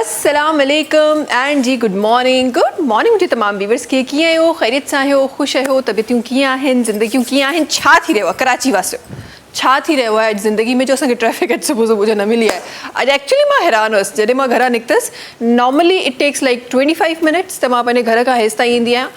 अस्सलाम वालेकुम and ji good morning मुझे तमाम व्यूवर्स के कीअं आहियो ख़ैरियत सां आहियो ख़ुशि आहियो तबियतूं कीअं आहिनि ज़िंदगियूं कीअं आहिनि छा थी रहियो आहे कराची वासियो छा थी रहियो आहे ज़िंदगी में जो असांखे ट्रैफिक अॼु सुबुह जो न मिली आहे अॼु एक्चुअली मां हैरान हुअसि जॾहिं मां घरां निकितसि normally it takes like 25 minutes त मां पंहिंजे घर खां हेसि ताईं ईंदी आहियां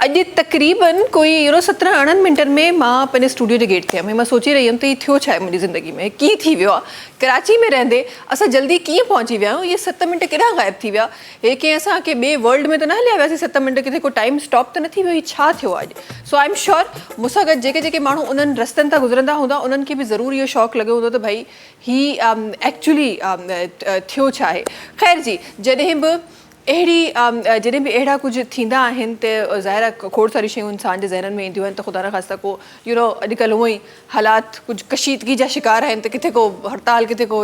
अॼु तक़रीबन कोई 17-18 मिंटनि में मां पंहिंजे स्टूडियो जे गेट ते आहियां मां सोची रही हुअमि त हीअ थियो छा आहे मुंहिंजी ज़िंदगी में कीअं थी वियो आहे कराची में रहंदे असां जल्दी कीअं पहुची विया आहियूं इहे 7 मिंट केॾा ग़ाइबु थी विया हे कंहिं असांखे ॿिए वर्ल्ड में त न हलिया वियासीं 7 मिंट किथे को टाइम स्टॉप त न थी वियो हीअ छा थियो आहे अॼु सो आई एम श्योर मूंसां गॾु जेके माण्हू उन्हनि रस्तनि तां गुज़रंदा हूंदा उन्हनि खे बि ज़रूरु इहो शौक़ु लॻियो हूंदो त भई हीअ एक्चुअली थियो छा आहे ख़ैर जी जॾहिं बि जॾहिं बि अहिड़ा कुझु थींदा आहिनि त ज़ाहिर आहे खोड़ सारी शयूं इंसान जे ज़हननि में ईंदियूं आहिनि त ख़ुदा न ख़ास्ता को अॼुकल्ह हूअं ई हालात कुझु कशीदगी जा शिकार आहिनि त किथे को हड़ताल किथे को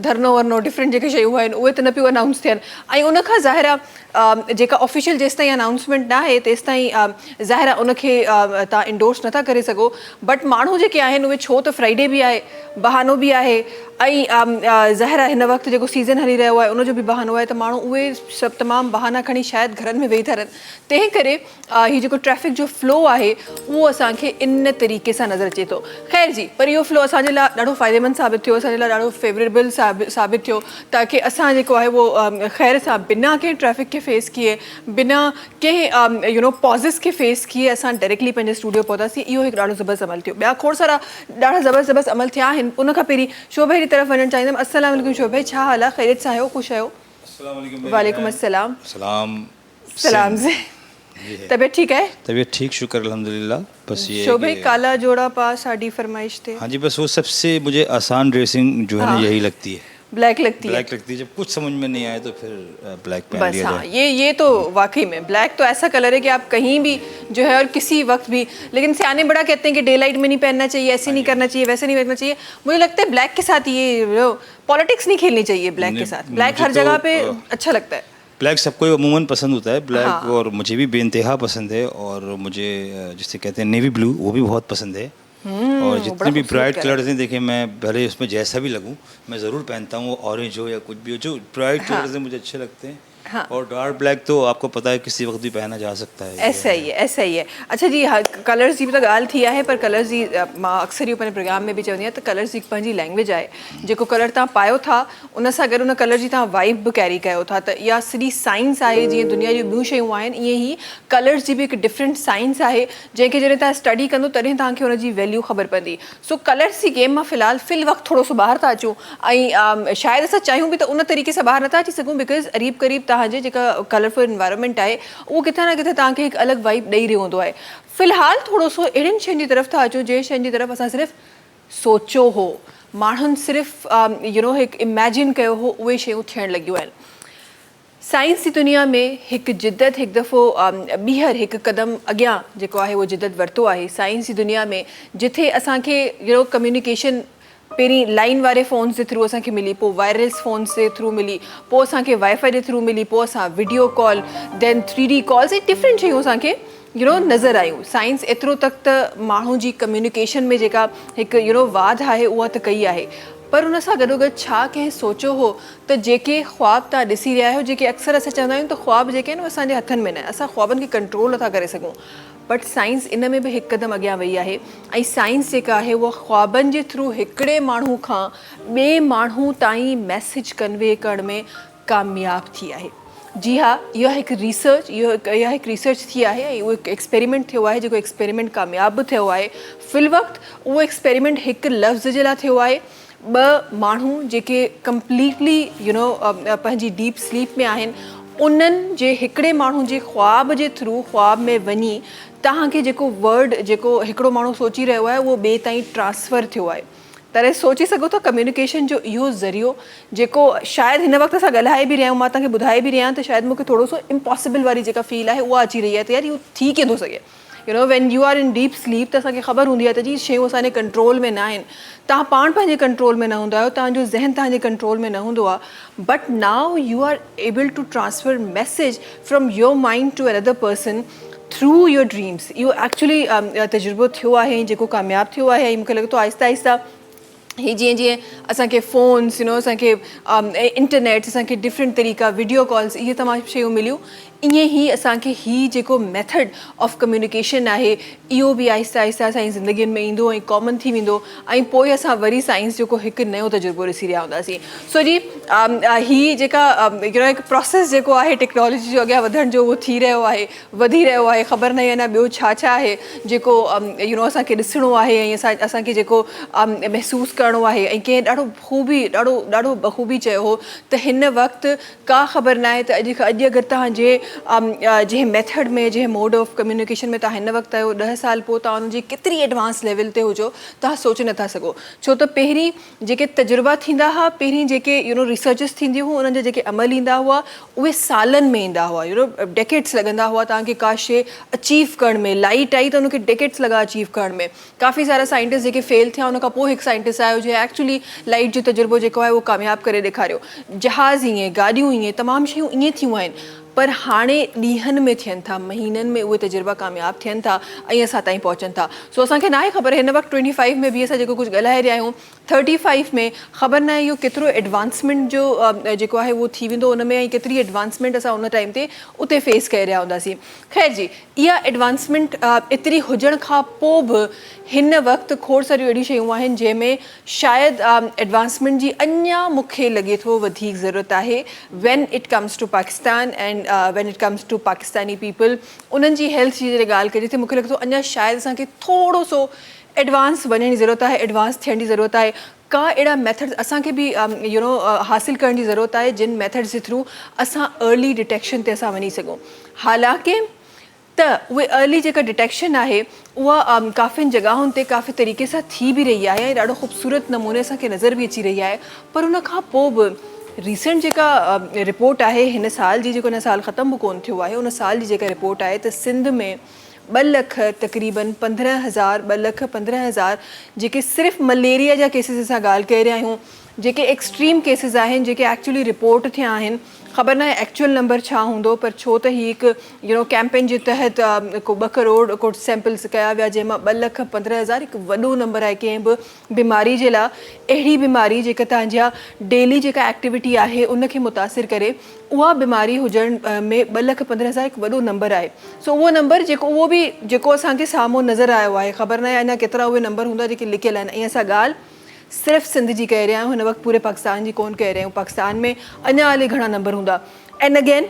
धरनो वरनो डिफरेंट जेके शयूं आहिनि उहे त न पियूं अनाउंस थियनि ऐं उनखां ज़ाहिर आहे जेका ऑफिशियल जेसि ताईं अनाउंसमेंट न आहे तेसि ताईं ज़ाहिर आहे उनखे तव्हां इंडोर्स नथा करे सघो बट माण्हू जेके आहिनि उहे छो त फ्राइडे बि आहे बहानो बि आहे ऐं ज़ाहिर आहे हिन वक़्तु जेको सीज़न हली रहियो आहे उनजो बि बहानो आहे त माण्हू उहे सभु तमामु बहाना खणी शायदि घरनि में वेही था रहनि तंहिं करे हीअ जेको ट्रैफ़िक जो फ्लो आहे उहो असांखे इन तरीक़े सां नज़र अचे थो ख़ैर जी पर इहो फ्लो असांजे लाइ ॾाढो फ़ाइदेमंद साबित थियो असांजे लाइ ॾाढो फेवरेबल साबित थियो ताकी असां जेको आहे उहो ख़ैर सां बिना कंहिं ट्रैफ़िक खे फेस किए बिना कंहिं पॉज़िस खे फेस किए असां डायरेक्टली पंहिंजे स्टूडियो पहुतासीं इहो हिकु ॾाढो ज़बरदस्त अमल थियो ॿिया खोड़ सारा ॾाढा ज़बरदस्त अमल थिया आहिनि उनखां पहिरीं शोभा जी तरफ़ वञणु चाहींदमि अस्सलाम वालेकुम शोभा शोभा छा हाल आहे ख़ैरियत सां आहियो ख़ुशि आहियो वालेकुम अस्सलाम सलाम से तबीयत ठीक है तबीयत ठीक शुक्र अल्हम्दुलिल्लाह बस ये शोभा काला जोड़ा पास साड़ी फरमाइश थे हाँ जी बस वो सबसे मुझे आसान ड्रेसिंग जो है ना यही लगती है ब्लैक लगती है जब कुछ समझ में नहीं आए तो फिर ब्लैक पहन लिया जाए ये तो वाकई में ब्लैक तो ऐसा कलर है कि आप कहीं भी जो है और किसी वक्त भी लेकिन सियाने बड़ा कहते हैं कि डे लाइट में नहीं पहनना चाहिए ऐसे नहीं करना चाहिए वैसे नहीं करना चाहिए मुझे लगता है ब्लैक के साथ ये पॉलिटिक्स नहीं खेलनी चाहिए ब्लैक के साथ ब्लैक हर जगह पे अच्छा लगता है ब्लैक सबको अमूमन पसंद होता है ब्लैक और मुझे भी बेइंतहा पसंद है और मुझे जिसे कहते हैं नेवी ब्लू वो भी बहुत पसंद है और जितने भी ब्राइट कलर्स हैं देखिए मैं भले उसमें जैसा भी लगूं मैं ज़रूर पहनता हूँ वो ऑरेंज हो या कुछ भी हो जो ब्राइट कलर्स हैं मुझे अच्छे लगते हैं और डार्क ब्लैक तो आपको पता है किसी वक्त भी पहना जा सकता है ऐसा ही है अच्छा जी हाँ कलर्स जी भी तो ॻाल्हि थी आहे पर कलर्स जी मां अक्सर इहो पंहिंजे प्रोग्राम में बि चवंदी आहियां त कलर्स जी पंहिंजी लैंग्वेज आहे जेको कलर तव्हां पायो था उन सां गॾु उन कलर जी तव्हां वाइब बि कैरी कयो था त इहा सॼी साइंस आहे जीअं दुनिया जूं ॿियूं शयूं आहिनि ईअं ई कलर्स जी बि हिकु डिफरेंट साइंस आहे जंहिंखे जॾहिं तव्हां स्टडी कंदो तॾहिं तव्हांखे हुनजी वैल्यू ख़बर पवंदी सो कलर्स जी गेम मां फ़िलहालु वक़्तु थोरो सो ॿाहिरि था अचूं ऐं शायदि असां चाहियूं बि त उन तरीक़े सां ॿाहिरि नथा अची सघूं बिकॉज़ क़रीब तव्हांजे जेका कलरफुल इन्वायरमेंट आहे उहो किथे न किथे तव्हांखे हिकु अलॻि वाइब ॾेई रहियो हूंदो आहे फ़िलहालु थोरो सो अहिड़ियुनि शयुनि जी तरफ़ था अचूं जंहिं शयुनि जी तरफ़ असां सिर्फ़ु सोचियो हो माण्हुनि सिर्फ़ु हिकु इमेजिन कयो हो उहे शयूं थियणु लॻियूं आहिनि साइंस जी दुनिया में हिकु जिदत हिकु दफ़ो ॿीहर हिकु क़दम अॻियां जेको आहे उहो जिदत वरितो आहे साइंस जी दुनिया में जिथे असांखे कम्युनिकेशन पहिरीं लाइन वारे फ़ोन्स जे थ्रू असांखे मिली पोइ वायरलेस फ़ोन्स जे थ्रू मिली पोइ असांखे वाईफाई जे थ्रू मिली पोइ असां video call then 3D calls ऐं डिफरेंट शयूं असांखे नज़र आयूं साइंस एतिरो तक त माण्हू जी कम्युनिकेशन में जेका हिकु वाध आहे उहा त कई आहे पर उन सां गॾोगॾु छा कंहिं सोचियो हो त जेके ख्वाब तव्हां ॾिसी रहिया आहियो जेके अक्सर असां चवंदा आहियूं त ख्वाब जेके आहिनि उहे असांजे हथनि में न आहे असां ख्वाबनि खे कंट्रोल नथा करे सघूं बट साइंस इन में बि हिकु क़दम अॻियां वई आहे ऐं साइंस जेका आहे उहा ख्वाबनि जे थ्रू हिकिड़े माण्हू खां ॿिए माण्हू ताईं मैसेज कन्वे करण में कामयाबु थी आहे जी हा इहा हिकु रिसर्च थी आहे ऐं उहो हिकु एक्सपेरिमेंट थियो आहे जेको एक्सपेरिमेंट कामयाबु थियो आहे फ़िलवक़्तु उहो एक्सपेरिमेंट हिकु लफ़्ज़ जे लाइ थियो आहे 2 माण्हू जेके कंप्लीटली पंहिंजी डीप स्लीप में आहिनि उन्हनि जे हिकिड़े माण्हू जे ख्वाब जे थ्रू ख्वाब में वञी तव्हांखे जेको वर्ड जेको हिकिड़ो माण्हू सोची रहियो आहे उहो ॿिए ताईं ट्रांसफ़र थियो आहे तॾहिं सोचे सघो था कम्युनिकेशन जो इहो ज़रियो जेको शायदि हिन वक़्तु असां ॻाल्हाए बि रहिया आहियूं मां तव्हांखे ॿुधाए बि रहिया त शायदि मूंखे थोरो सो इम्पॉसिबल वारी जेका फील आहे उहा अची रही आहे त यार इहो थी कीअं थो सघे when you are in deep sleep त असांखे ख़बर हूंदी आहे त जी शयूं असांजे कंट्रोल में न आहिनि तव्हां पाण पंहिंजे कंट्रोल में न हूंदा आहियो तव्हांजो ज़हन तव्हांजे कंट्रोल में न हूंदो आहे but now you are able to transfer message from your mind to another person through your dreams इहो एक्चुअली तजुर्बो थियो आहे जेको कामयाबु थियो आहे ऐं मूंखे लॻे थो आहिस्ता आहिस्ता ही जीअं जीअं असांखे फ़ोन्स असांखे इंटरनेट असांखे डिफरेंट तरीक़ा वीडियो कॉल्स इहे तमामु शयूं मिलियूं ईअं ई असांखे ही जेको मेथड ऑफ कम्युनिकेशन आहे इहो बि आहिस्ता आहिस्ता असांजी ज़िंदगीअ में ईंदो ऐं कॉमन थी वेंदो ऐं पोइ असां वरी साइंस जेको हिकु नयो तजुर्बो ॾिसी रहिया हूंदासीं सो जी ही जेका हिकु प्रोसेस जेको आहे टेक्नोलॉजी जो अॻियां वधण जो उहो थी रहियो आहे वधी रहियो आहे ख़बर न आहे अञा ॿियो छा छा आहे जेको असांखे ॾिसणो आहे ऐं असांखे जेको महसूसु करिणो आहे ऐं कंहिं ॾाढो बख़ूबी चयो हो त हिन वक़्तु का ख़बर न आहे त अॼु अगरि तव्हांजे जंहिं मेथड में जंहिं मोड ऑफ कम्युनिकेशन में तव्हां हिन वक़्तु आहियो 10 साल पोइ तव्हां हुनजी केतिरी एडवांस लेवल ते हुजो तव्हां सोचे नथा सघो छो त पहिरीं जेके तजुर्बा थींदा हुआ पहिरीं जेके रिसर्चिस थींदियूं हुयूं उन्हनि जा जेके अमल ईंदा हुआ उहे सालनि में ईंदा हुआ डेकेड्स लॻंदा हुआ तव्हांखे का शइ अचीव करण में लाइट आई त उनखे डेकेड्स लॻा अचीव करण में काफ़ी सारा साइंटिस्ट जेके फेल थिया उन खां पोइ हिकु साइंटिस्ट आयो जंहिं एक्चुअली लाइट जो तजुर्बो जेको आहे उहो कामयाबु करे ॾेखारियो जहाज़ ईअं गाॾियूं ईअं तमामु शयूं ईअं थियूं आहिनि पर हाणे ॾींहंनि में थियनि था महीननि में उहे तजुर्बा कामयाबु थियनि था ऐं असां ताईं पहुचनि था सो असांखे न आहे ख़बर हिन वक़्तु 25 में बि असां जेको कुझु ॻाल्हाए रहिया आहियूं 35 में ख़बर न आहे इहो केतिरो एडवांसमेंट जो जेको आहे उहो थी वेंदो उन में ऐं केतिरी एडवांसमेंट असां उन टाइम ते उते फेस करे रहिया हूंदासीं ख़ैर जी इहा एडवांसमेंट एतिरी हुजण खां पोइ बि हिन वक़्तु खोड़ सारियूं अहिड़ियूं शयूं आहिनि जंहिंमें शायदि एडवांसमेंट जी अञा मूंखे लॻे थो वधीक ज़रूरत आहे when it comes to Pakistan and when it comes to Pakistani people उन्हनि जी हेल्थ जी जॾहिं ॻाल्हि कजे त मूंखे लॻे थो अञा शायदि असांखे थोरो सो एडवांस वञण जी ज़रूरत आहे एडवांस थियण जी ज़रूरत आहे का अहिड़ा मेथड्स असांखे बि हासिलु करण जी ज़रूरत आहे जिन मेथड्स जे थ्रू असां अर्ली डिटेक्शन ते असां वञी सघूं हालांकि त उहे अर्ली जेका डिटेक्शन आहे उहा काफ़ियुनि जॻहियुनि ते काफ़ी तरीक़े सां थी बि रही आहे ऐं ॾाढो ख़ूबसूरत नमूने असांखे नज़र बि अची रही आहे पर उन खां पोइ बि रीसेंट जेका रिपोर्ट आहे हिन साल जी जेको हिन साल ख़तम बि कोन थियो आहे उन साल जी जेका रिपोर्ट आहे त सिंध में 2 लख तक़रीबन 2 लख 15 हज़ार जेके सिर्फ़ु मलेरिया जा केसिस असां ॻाल्हि करे रहिया आहियूं जेके एक्सट्रीम केसिस आहिनि जेके एक्चुअली रिपोर्ट थिया आहिनि ख़बर न आहे एक्चुअल नंबर छा हूंदो पर छो त ही हिकु कैंपेन जे तहत को 2 करोड़ को सैंपल्स कया विया जंहिंमां 2 लख 15 हज़ार हिकु वॾो नंबर आहे कंहिं बि बीमारी जे लाइ अहिड़ी बीमारी जेका तव्हांजा डेली जेका एक्टिविटी आहे उनखे मुतासिर करे उहा बीमारी हुजण में 2 लख 15 हज़ार हिकु वॾो नंबर आहे सो उहो नंबर जेको असांखे साम्हूं नज़र आयो आहे ख़बर न आहे अञा केतिरा उहे नंबर हूंदा जेके लिखियल आहिनि ऐं असां ॻाल्हि सिर्फ़ु सिंध जी करे रहिया आहियूं हिन वक़्तु पूरे पाकिस्तान जी कोन करे रहिया आहियूं पाकिस्तान में अञा हले घणा नंबर हूंदा and again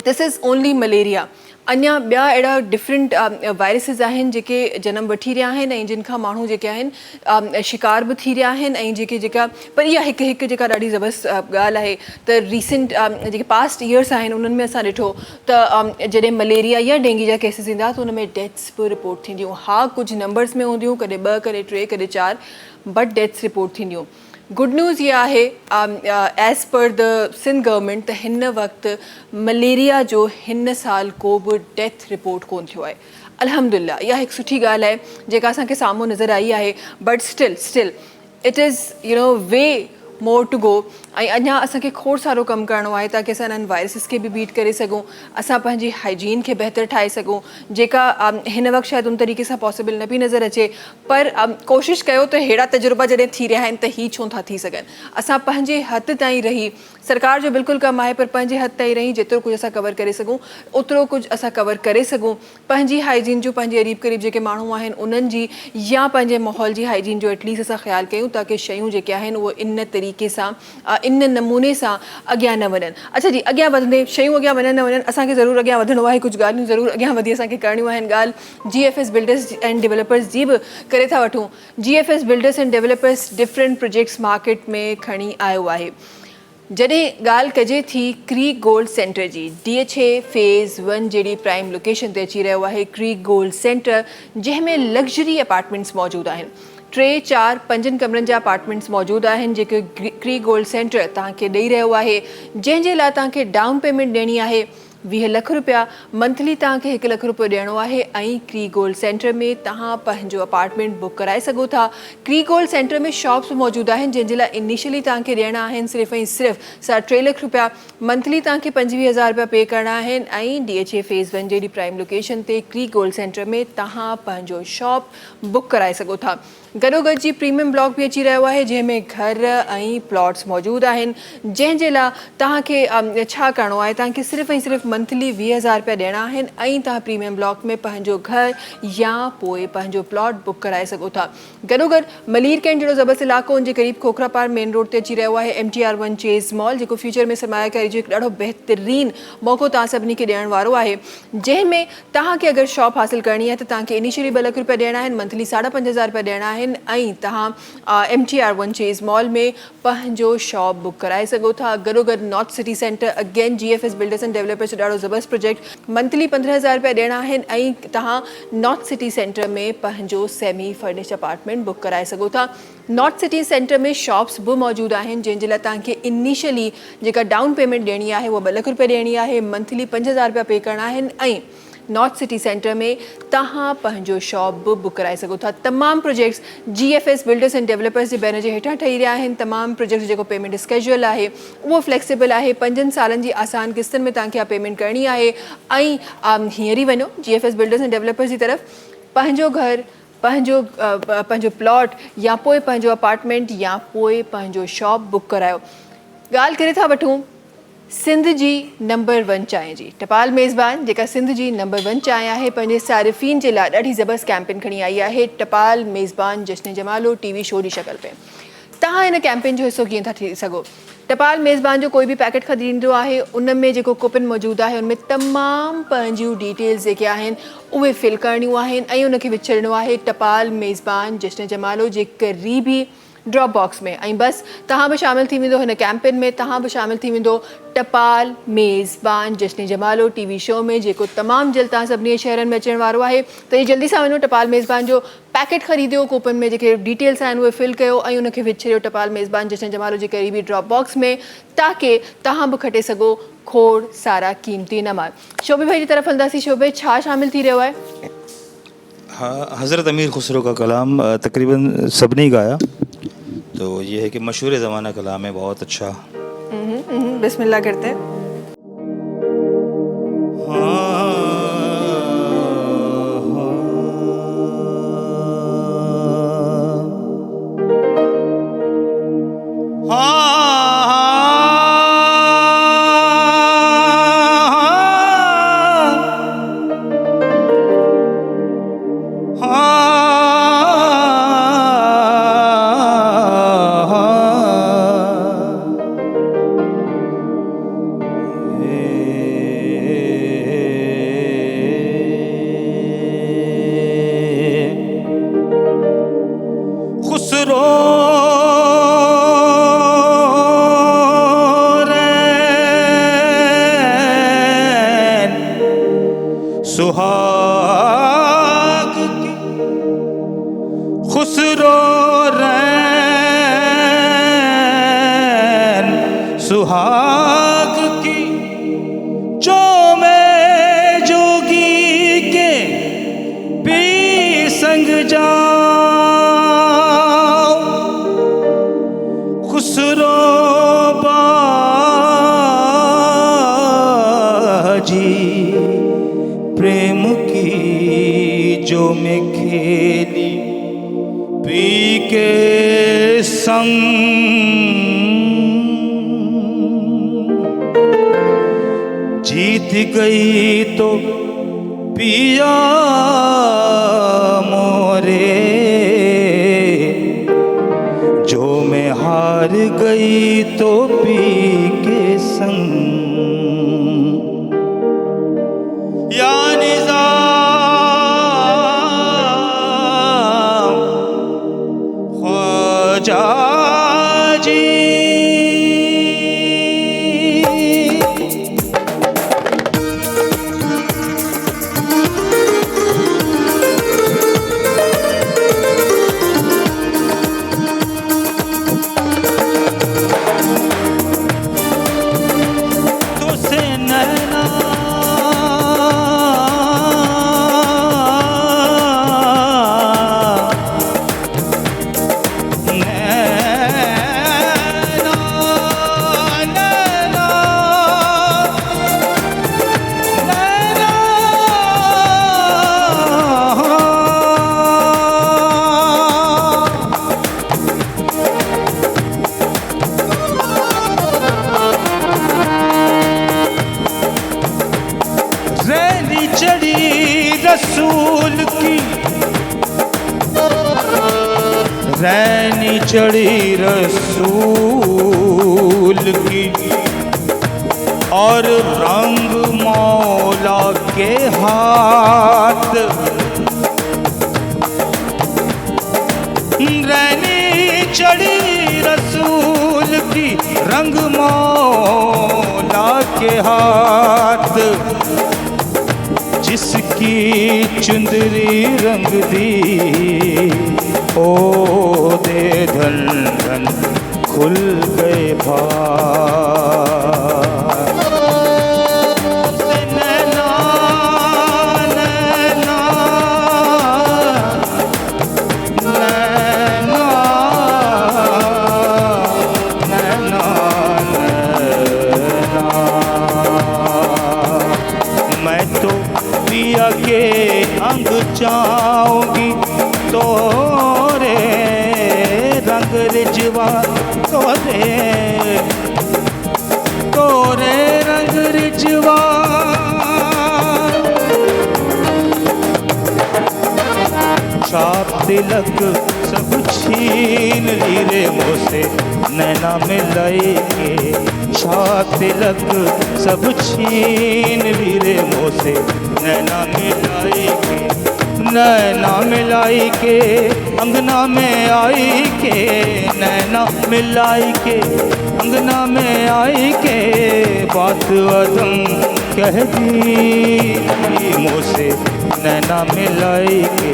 this is only malaria अञा ॿिया अहिड़ा डिफरेंट वायरसिस आहिनि जेके जनम वठी रहिया आहिनि ऐं जिन खां माण्हू जेके आहिनि शिकार बि थी रहिया आहिनि ऐं जेका पर इहा हिकु जेका ॾाढी ज़बरदस्त ॻाल्हि आहे त रीसेंट जेके पास्ट ईयर्स आहिनि उन्हनि में असां ॾिठो त जॾहिं मलेरिया या डेंगी जा केसिस ईंदा त उन में डेथ्स बि रिपोर्ट थींदियूं हा कुझु नंबर्स में हूंदियूं कॾहिं 2 कॾहिं 3 कॾहिं 4 बट डेथ्स रिपोर्ट थींदियूं गुड न्यूज़ इहा आहे as per the Sindh government त हिन वक़्तु मलेरिया जो हिन साल को बि डेथ रिपोर्ट कोन थियो आहे अल्हम्दुलिल्लाह इहा हिकु सुठी ॻाल्हि आहे जेका असांखे साम्हूं नज़र आई आहे but still it is way more to go ऐं अञा असांखे खोड़ सारो कमु करिणो आहे ताकी असां इन्हनि वायरसिस खे बि बीट करे सघूं असां पंहिंजी हाइजीन खे बहितर ठाहे सघूं जेका हिन वक़्तु शायदि उन तरीक़े सां पॉसिबल न बि नज़र अचे पर कोशिशि कयो त अहिड़ा तजुर्बा जॾहिं थी रहिया आहिनि त ही छो था थी सघनि असां पंहिंजे हद ताईं रही सरकार जो बिल्कुलु कमु आहे पर पंहिंजे हद ताईं रही जेतिरो कुझु असां कवर करे सघूं ओतिरो कुझु असां कवर करे सघूं पंहिंजी हाइजीन जो पंहिंजे क़रीब क़रीब जेके माण्हू आहिनि उन्हनि जी या पंहिंजे माहौल जी हाइजीन जो एटलीस्ट असां ख़्यालु कयूं ताकी शयूं जेके आहिनि उहे इन तरीक़े सां इन नमूने सां अॻियां न वञनि अच्छा जी अॻियां वधंदे शयूं अॻियां वञनि न वञनि असांखे ज़रूरु अॻियां वधिणो आहे कुझु ॻाल्हियूं ज़रूरु अॻियां वधी असांखे करणियूं आहिनि ॻाल्हि GFS बिल्डर्स एंड डेवलपर्स जी बि करे था वठूं GFS builders and developers different projects market में खणी आयो आहे जॾहिं ॻाल्हि कजे थी क्रीक गोल्ड सेंटर जी DHA फेज़ 1 जहिड़ी प्राइम लोकेशन ते अची रहियो आहे क्रीक गोल्ड सेंटर जंहिंमें लग्ज़री अपार्टमेंट्स मौजूदु आहिनि 3, 4, 5 कमरनि जा अपार्टमेंट्स मौजूदु आहिनि जेके क्रीक गोल्ड सेंटर तव्हांखे ॾेई रहियो आहे जंहिंजे लाइ तव्हांखे डाउन पेमेंट ॾियणी आहे 20 लख रुपया मंथली तव्हांखे 1 लख रुपयो ॾियणो आहे ऐं क्री गोल्ड सेंटर में तव्हां पंहिंजो अपार्टमेंट बुक कराए सघो था। क्री गोल्ड सेंटर में शॉप्स मौजूदु आहिनि जंहिंजे लाइ इनिशियली तव्हांखे ॾियणा आहिनि सिर्फ़ु ऐं सिर्फ़ु 3.5 लख रुपया। मंथली तव्हांखे 25,000 रुपया पे करणा आहिनि ऐं DHA फेज़ 1 जहिड़ी प्राइम लोकेशन ते क्री गोल्ड सेंटर में तव्हां पंहिंजो शॉप बुक कराए सघो था। गॾोगॾु जी प्रीमियम ब्लॉक बि अची रहियो आहे जंहिंमें घर ऐं प्लॉट्स मौजूदु आहिनि जंहिंजे लाइ तव्हांखे छा करिणो आहे, तव्हांखे सिर्फ़ु ऐं सिर्फ़ु मंथली 20,000 रुपया ॾियणा आहिनि ऐं तव्हां प्रीमियम ब्लॉक में पंहिंजो घर या पोइ पंहिंजो प्लॉट बुक कराए सघो था। गॾोगॾु मलीर कैंट जहिड़ो ज़बरदस्त इलाइक़ो उनजे क़रीब खोखरा पार मेन रोड ते अची रहियो आहे MTR1 चेज़ मॉल, जेको फ्यूचर में सरमायाकारी जो हिकु ॾाढो बहितरीनु मौक़ो तव्हां सभिनी खे ॾियण वारो आहे, जंहिंमें तव्हांखे अगरि शॉप हासिलु करणी आहे त तव्हांखे इनिशियली 2 लख रुपया ॾियणा आहिनि, मंथली 5,500 रुपया ॾियणा आहिनि ऐं तव्हां MTR1 चेज़ मॉल में पंहिंजो शॉप बुक कराए सघो था। गॾोगॾु north city centre again GFS builders and developers जो ॾाढो ज़बरदस्त प्रोजेक्ट, मंथली 15,000 रुपया ॾियणा आहिनि ऐं तव्हां नॉर्थ सिटी सेंटर में पंहिंजो सेमी फर्निश्ड अपार्टमेंट बुक कराए सघो था। नॉर्थ सिटी सेंटर में शॉप्स बि मौजूदु आहिनि जंहिंजे लाइ तव्हांखे इनिशियली जेका डाउन पेमेंट ॾियणी आहे उहा 2 लख रुपया ॾियणी आहे, मंथली 5,000 रुपया पे करणा आहिनि ऐं नॉर्थ सिटी सेंटर में तव्हां पंहिंजो शॉप बि बुक कराए सघो था। तमामु projects GFS builders and developers जे बैनर जे हेठां ठही रहिया आहिनि। तमामु प्रोजेक्ट्स जेको पेमेंट स्केड्यूल आहे उहो फ्लेक्सिबल आहे, 5 सालनि जी आसान किस्तनि में तव्हांखे इहा पेमेंट करणी आहे ऐं हींअर ई वञो GFS बिल्डर्स एंड डेवलपर्स जी तरफ़, पंहिंजो घर, पंहिंजो प्लॉट या पोइ पंहिंजो अपार्टमेंट या पोइ पंहिंजो शॉप बुक करायो। ॻाल्हि करे था वठूं सिंध जी नंबर 1 चांहि जी। टपाल मेज़बान जेका सिंध जी नंबर 1 चांहि आहे पंहिंजे सारिफ़ीन जे लाइ ॾाढी ज़बरदस्त कैंपेन खणी आई आहे, टपाल मेज़बान जश्न जमालो TV शो जी शक्ल पे। तव्हां हिन कैंपेन जो हिसो कीअं था थी सघो? टपाल मेज़बान जो कोई बि पैकेट ख़रीदींदो आहे उन में जेको कूपन मौजूदु आहे उनमें तमामु पंहिंजूं डिटेल्स जेके आहिनि उहे फिल करणियूं आहिनि ऐं उनखे विछड़णो आहे टपाल मेज़बान जश्न जमालो जे क़रीबी ड्रॉप बॉक्स में ऐं बसि तव्हां बि शामिलु थी वेंदो हिन कैंपेन में, तव्हां बि शामिलु थी वेंदो टपाल मेज़बान जश्न जमालो TV शो में, जेको तमामु जल्द तव्हां सभिनी शहरनि में अचण वारो आहे। त इहे जल्दी सां वञो टपाल मेज़बान जो पैकेट ख़रीदियो, कूपन में जेके डिटेल्स आहिनि उहे फिल कयो ऐं उनखे विछड़ियो टपाल मेज़बान जश्न जमालो जे क़रीबी ड्रॉप बॉक्स में, ताकी तव्हां बि खटे सघो खोड़ सारा कीमती इनामात। शोभे भाई जी तरफ़ हलंदासीं। शोभे, छा शामिलु थी रहियो आहे? हाँ, हज़रत अमीर खुसरो का कलाम तकरीबन सबने गाया, तो ये है कि मशहूर ज़माना कलाम है, बहुत अच्छा। बिस्मिल्लाह करते हैं। सुहाग की खुसरो रैन सुहाग की जो मैं जोगी के पी संग जाऊं खुसरो बाजी प्रेम की जो मैं खेली पी के संग जीत गई तो पिया मोरे जो मैं हार गई तो पी के संग या निज़ाम ख्वाजा जी। रसूल की, रैनी चढ़ी रसूल की, और रंग मौला के हाथ, रैनी चढ़ी रसूल की, रंग मौला के हाथ, जिसकी चुंदरी रंग दी, ओ दे धन धन खुल गए भाग। नैना नैना नैना नैना नैना, मैं तो पिया के अंग चाहूंगी, तोरे रंग रिजवा, तोरे रंग रिजवा, छाप तिलक सब छीन ली रे मुझसे, नैना मिलाई के, छाप तिलक सब छीन ली रे मुझसे, नैना मिलाई के, नैना मिलाई के, अंगना में आई के, नैना मिलाई के, अंगना में आई के, बात अदम कह दी मुझसे, नैना मिलाई के।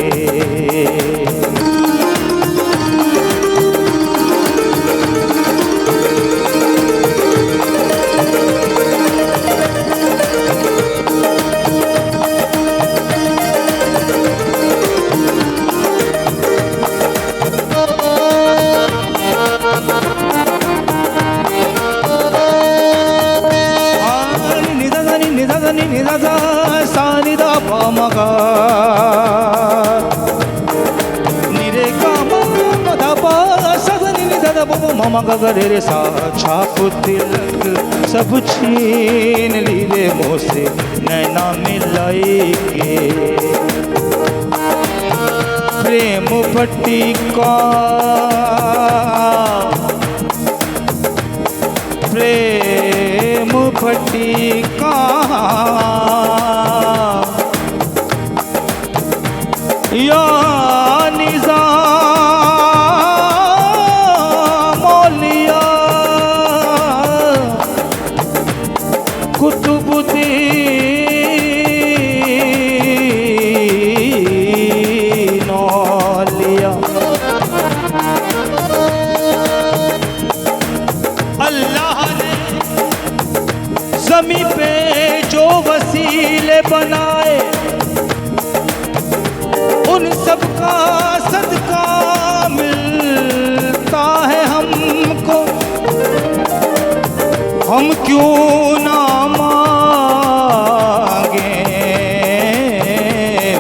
मम गरे रे सा, छाप तिलक सब छीन ली रे मुझसे, नैना मिलाई के, प्रेम पट्टी का, प्रेम पट्टी का, या निजाम मौलिया, कुतुबुद्दीन औलिया, अल्लाह ने ज़मीं पे जो वसीले बनाए, उन सब का सदका मिलता है हमको, हम क्यों ना मांगे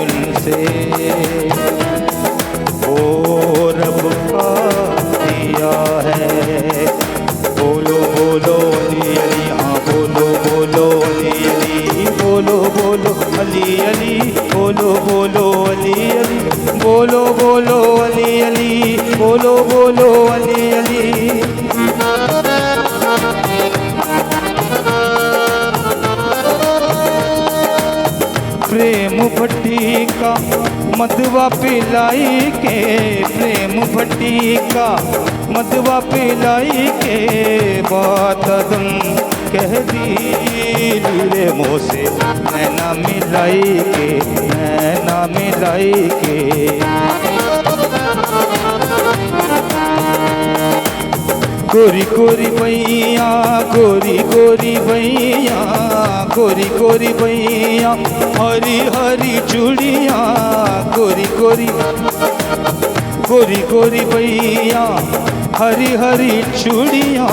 उनसे, वो रब का दिया है। बोलो बोलो अली अली, हाँ बोलो बोलो अली अली, बोलो बोलो अली अली, बोलो बोलो अली अली, बोलो बोलो अली अली, बोलो बोलो अली अली। प्रेम भट्टी का मधुआ पिलाई के, प्रेम भट्टी का मधुआ पिलाई के, बात तुम कह दी रे मुझसे, नैना मिलाई के, नैना मिलाई के। गोरी गोरी भैया, गोरी गोरी भैया, गोरी गोरी भैया, हरी हरी चूड़िया, गोरी गोरी गोरी गोरी भैया, हरी हरी चूड़िया,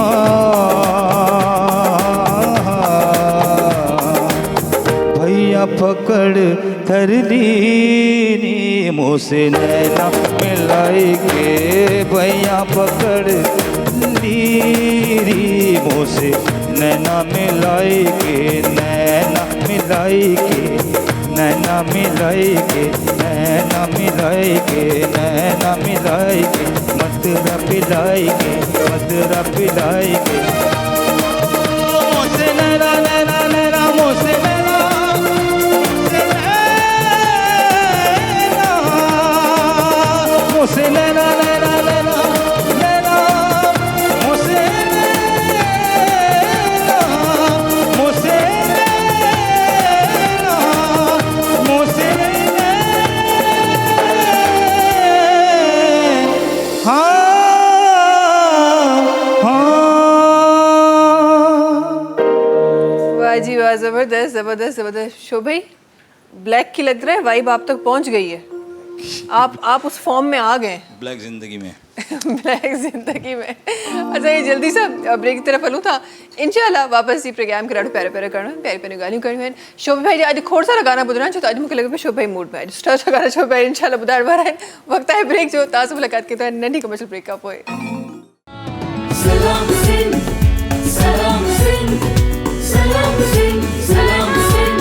भैया पकड़ धर ली मुझसे, नैना मिलाई के, भैया पकड़ ली मुझसे, नैना मिलाई के, नैना मिलाई के, नैना मिलाएंगे, नैना मिलाएंगे, नैना मिलाएंगे, मदरा पिलाएंगे, मदरा पिलाएंगे। मुझसे नैना नैना नैना मुझसे नैना, मुझसे नैना, मुझसे नैना नैना नैना नैना, मुझसे नैना, मुझसे नैना, मुझसे नैना। हाँ वाह जी वाह, जबरदस्त जबरदस्त जबरदस्त। शो भाई ब्लैक की लग रहा है वाइब आप तक पहुंच गई है, आप उस फॉर्म में आ गए ब्लैक जिंदगी में। ब्लैक जिंदगी में। अच्छा ये जल्दी सा ब्रेक की तरफ हलूँ था, इंशाल्लाह वापस ही प्रोग्राम कराड़ो प्यारे प्यारे करना प्यारी प्यारी गालियों करनी है। शोभ भाई आज खोड़ सारा गाना बुधना तो आज मुझे लगे शोभ भाई मूड में जिस गाना शोभ भाई इंशाल्लाह बुधार बार है वक्त है ब्रेक जो ताज़ मुलाकात के तो नन्ही कमर्शियल ब्रेकअप होए। सलाम सिंह, सलाम सिंह, सलाम सिंह, सलाम सिंह,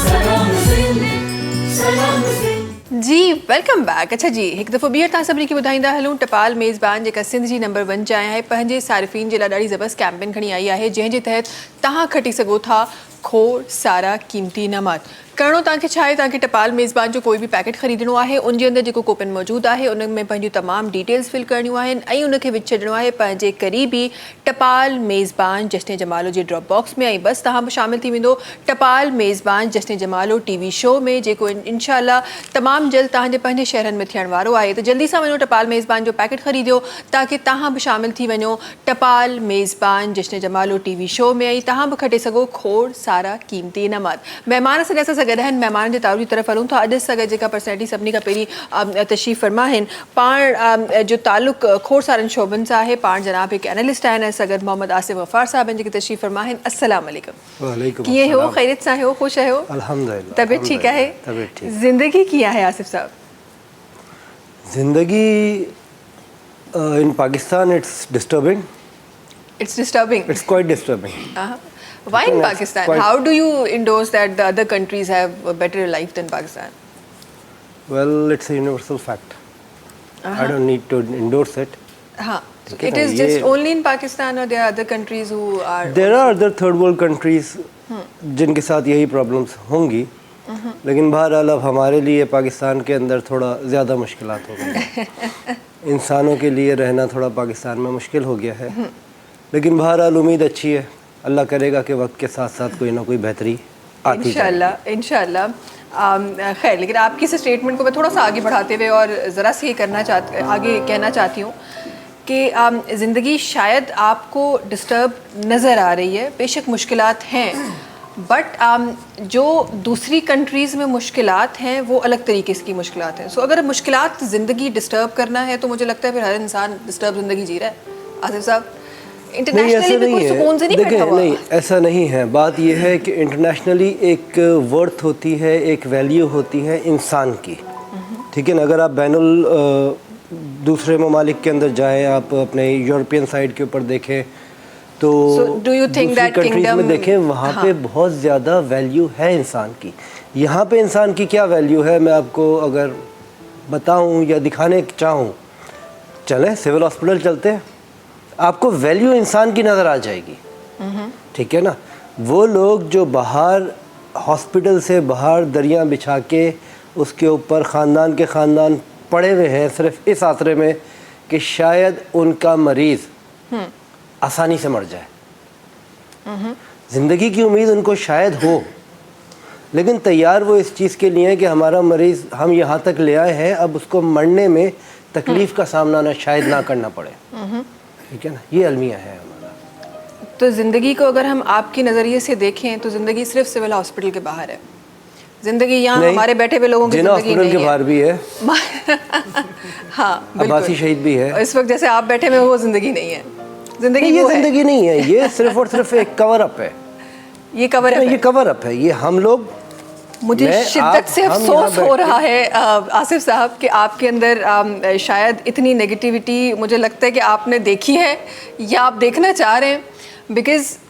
सलाम सिंह, सलाम सिंह। जी वेलकम बैक। अच्छा जी एक दफ़ो ॿीहर तव्हां सभिनी खे ॿुधाईंदा हलूं टपाल मेज़बान जेका सिंध जी नंबर 1 जा आहे पंहिंजे सारिफ़ीन जे लाइ ॾाढी ज़बरदस्त कैंपेन खणी आई आहे जंहिंजे तहत तव्हां खटी सघो था खोड़ सारा क़ीमती इनामात। करिणो तव्हांखे छा आहे, तव्हांखे टपाल मेज़बान जो कोई बि पैकेट ख़रीदणो आहे, उनजे अंदरि जेको कूपन मौजूदु आहे उन में पंहिंजूं तमामु डिटेल्स फिल करणियूं आहिनि ऐं उनखे विझी छॾिणो आहे पंहिंजे क़रीबी टपाल मेज़बान जश्न जमालो जे ड्रॉप बॉक्स में ऐं बसि तव्हां बि शामिल थी वेंदो टपाल मेज़बान जश्न जमालो TV शो में जेको इंशाल्लाह तमामु जल्द तव्हांजे पंहिंजे शहरनि में थियण वारो आहे। त जल्दी सां वञो टपाल मेज़बान जो पैकेट ख़रीदियो ताकी तव्हां बि शामिल थी वञो टपाल मेज़बान जश्न जमालो TV शो में ऐं तव्हां बि खटे सघो खोड़ सारा क़ीमती इनामात। महिमान सां गॾु गॾु आहिनि, महिमान जे तारू जी तरफ़ हलूं था। अॼु सां गॾु जेका पर्सनैलिटी सभिनी खां पहिरीं तशरीफ़ फरमा आहिनि पाण जो तालुक खोड़ सारनि शोबनि सां आहे, पाण जनाब हिकु एनालिस्ट आहिनि ऐं सगद मोहम्मद आसिफ गफ़ार साहब आहिनि जेके तशरीफ़ फरमा आहिनि। अस्सलाम वालेकुम। वालेकुम कीअं हो, ख़ैरियत सां हो, ख़ुशि आहियो? अल्हम्दुलिल्लाह। तबीयत ठीक आहे? तबीयत ठीक। ज़िंदगी कीअं आहे आसिफ साहब? जिंदगी in Pakistan it's disturbing. It's disturbing. It's quite disturbing. Why in Yes, Pakistan? quite. How do you endorse that the other countries have a better life than Pakistan? Well, it's a universal fact. I don't need to endorse it. हाँ, Okay, it is ये- just only in Pakistan or there are other countries who are There are other third world countries जिनके साथ यही problems होंगी, लेकिन बहरहाल अब हमारे लिए पाकिस्तान के अंदर थोड़ा ज़्यादा मुश्किलात हो गई। इंसानों के लिए रहना थोड़ा पाकिस्तान में मुश्किल हो गया है, लेकिन बहरहाल उम्मीद अच्छी है, अल्लाह करेगा कि वक्त के साथ साथ कोई ना कोई बेहतरी आती इंशाल्लाह इंशाल्लाह। खैर लेकिन आपकी इस स्टेटमेंट को मैं थोड़ा सा आगे बढ़ाते हुए और ज़रा सी आगे कहना चाहती हूँ कि ज़िंदगी शायद आपको डिस्टर्ब नज़र आ रही है, बेशक मुश्किलात हैं, बट जो दूसरी कंट्रीज़ में मुश्किलात हैं वो अलग तरीके की मुश्किलात हैं। सो अगर मुश्किलात ज़िंदगी डिस्टर्ब करना है तो मुझे लगता है फिर हर इंसान डिस्टर्ब ज़िंदगी जी रहा है। आसिफ साहब नहीं, ऐसा इंटरनेशनली भी नहीं कोई सुकून से है। नहीं देखिए, बैठा हुआ। नहीं ऐसा नहीं है। बात यह है कि इंटरनेशनली एक वर्थ होती है, एक वैल्यू होती है इंसान की, ठीक है ना। अगर आप बैनुल दूसरे ममालिक के अंदर जाएं, आप अपने यूरोपियन साइड के ऊपर देखें तो So, do you think दूसरी that कंट्रीज में kingdom- देखें, वहाँ पे बहुत ज़्यादा वैल्यू है इंसान की। यहाँ पे इंसान की क्या वैल्यू है, मैं आपको अगर बताऊँ या दिखाने चाहूँ, चलें सिविल हॉस्पिटल चलते हैं, आपको वैल्यू इंसान की नज़र आ जाएगी, ठीक है ना। वो लोग जो बाहर हॉस्पिटल से बाहर दरिया बिछा के उसके ऊपर ख़ानदान के ख़ानदान पड़े हुए हैं सिर्फ इस आसरे में कि शायद उनका मरीज़ आसानी से मर जाए। ज़िंदगी की उम्मीद उनको शायद हो, लेकिन तैयार वो इस चीज़ के लिए है कि हमारा मरीज़ हम यहाँ तक ले आए हैं, अब उसको मरने में तकलीफ़ का सामना ना शायद ना करना पड़े, ठीक है ना। ये अलमिया है हमारा। तो ज़िंदगी को अगर हम आपके नज़रिए से देखें तो ज़िंदगी सिर्फ सिविल हॉस्पिटल के बाहर है। ज़िंदगी यहाँ नहीं, हमारे बैठे हुए लोगों की जिन्ना ज़िंदगी हॉस्पिटल नहीं के है। बाहर भी है, हाँ अब्बासी बिल्कुल। शहीद भी है। और इस वक्त जैसे आप बैठे हुए वो ज़िंदगी नहीं है। ज़िंदगी नहीं, ये वो है, ज़िंदगी नहीं है, ये सिर्फ और सिर्फ एक कवर अप है। ये कवर ये है। कवर अप है, ये हम लोग मुझे मैं, शिद्दत आप, से हम अफसोस यहाँ हो बैठ रहा है आसिफ साहब कि आपके अंदर शायद इतनी नेगेटिविटी मुझे लगता है कि आपने देखी है या आप देखना चाह रहे हैं, बिकॉज़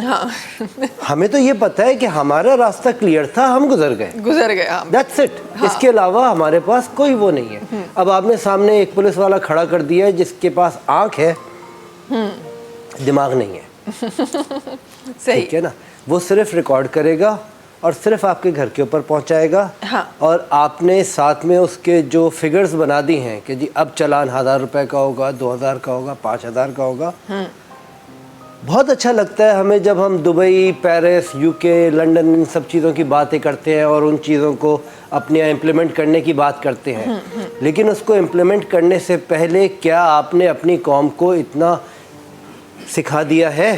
हाँ हमें तो ये पता है कि हमारा रास्ता क्लियर था, हम गुजर गए, हाँ दैट्स इट। इसके अलावा हमारे पास कोई वो नहीं है। अब आपने सामने एक पुलिस वाला खड़ा कर दिया है जिसके पास आंख है, दिमाग नहीं है, सही ठीक है ना, वो सिर्फ रिकॉर्ड करेगा और सिर्फ आपके घर के ऊपर पहुंचाएगा। हाँ। और आपने साथ में उसके जो फिगर्स बना दी हैं कि जी अब चालान 1000 रुपए का होगा, 2000 का होगा, 5000 का होगा। बहुत अच्छा लगता है हमें जब हम दुबई, पेरिस, यूके, लंदन, इन सब चीज़ों की बातें करते हैं और उन चीज़ों को अपने यहाँ इम्प्लीमेंट करने की बात करते हैं। लेकिन उसको इम्प्लीमेंट करने से पहले क्या आपने अपनी कौम को इतना सिखा दिया है?